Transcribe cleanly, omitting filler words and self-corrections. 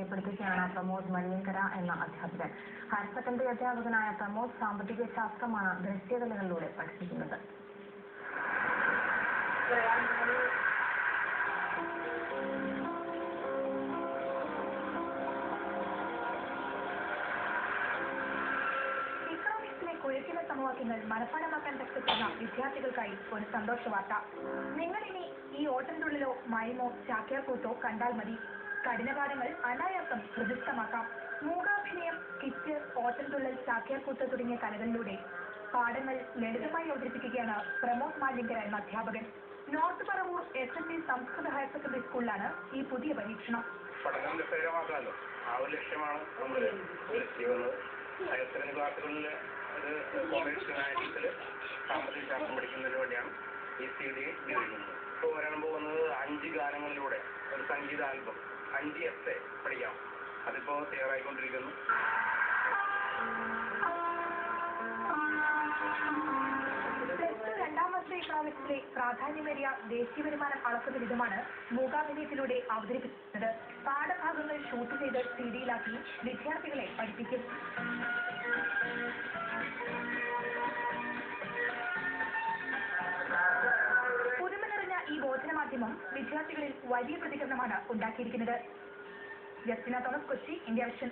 പരിചയപ്പെടുത്തുകയാണ് പ്രമോദ് മല്ലിങ്കര എന്ന അധ്യാപകൻ. ഹയർ സെക്കൻഡറി അധ്യാപകനായ പ്രമോദ് സാമ്പത്തിക ശാസ്ത്രമാണ് ദൃശ്യകലകളിലൂടെ പഠിപ്പിക്കുന്നത്. കുഴക്കിലെ സമവാക്യങ്ങൾ മനഃപ്പാഠമാക്കാൻ കഷ്ടപ്പെടുന്ന വിദ്യാർത്ഥികൾക്കായി ഒരു സന്തോഷ വാർത്ത. നിങ്ങളിനി ഈ ഓട്ടത്തിനുള്ളിലോ മൈമോ ചാക്യാർകൂത്തോ കണ്ടാൽ മതി. കഠിനപാഠങ്ങൾ അനായാസം ഹൃദിസ്ഥമാക്കാം. മൂകാഭിനയം, സ്കിറ്റ്, ഓട്ടംതുള്ളൽ, ചാക്യാർകൂത്ത് തുടങ്ങിയ കലകളിലൂടെ പാഠങ്ങൾ ലളിതമായി അവതരിപ്പിക്കുകയാണ് പ്രമോദ് മാലിങ്കര എന്ന അധ്യാപകൻ. നോർത്ത് പറവൂർ SND സംസ്കൃത ഹയർ സെക്കൻഡറി സ്കൂളിലാണ് ഈ പുതിയ പരീക്ഷണം. പഠനം രസകരമാക്കാമല്ലോ, ആ ഒരു ലക്ഷ്യമാണ് നമ്മൾ ചെയ്യുന്നത്. ഹയർ സെക്കൻഡറി ക്ലാസ്സുകളിൽ ഒരു കൊമേഴ്സ് ഹ്യൂമാനിറ്റീസിൽ സാമ്പത്തിക ശാസ്ത്രം പഠിക്കുന്നതിന് വേണ്ടിയാണ് ഈ CD ഉപയോഗിക്കുന്നത്. ഇപ്പോൾ വരാൻ പോകുന്നത് 5 ഗാനങ്ങളിലൂടെ ഒരു സംഗീത ആൽബം, 5 essay പഠിക്കാം. അതിപ്പോൾ തയ്യാറായിക്കൊണ്ടിരിക്കുന്നു. രണ്ടാം വർഷ ഇക്കണോമിക്സിലെ പ്രാധാന്യമേറിയ ദേശീയ വരുമാനം അളക്കുന്ന വിധമാണ് മൂകാഭിനയത്തിലൂടെ അവതരിപ്പിക്കുന്നത്. പാഠഭാഗങ്ങൾ ഷൂട്ട് ചെയ്ത് CD-യിലാക്കി വിദ്യാർത്ഥികളെ പഠിപ്പിക്കും. പുതുമ നിറഞ്ഞ ഈ ബോധനമാധ്യമം വിദ്യാർത്ഥികളിൽ വലിയ പ്രതികരണമാണ് ഉണ്ടാക്കിയിരിക്കുന്നത്. Justina Thomas, Kochi, India vision.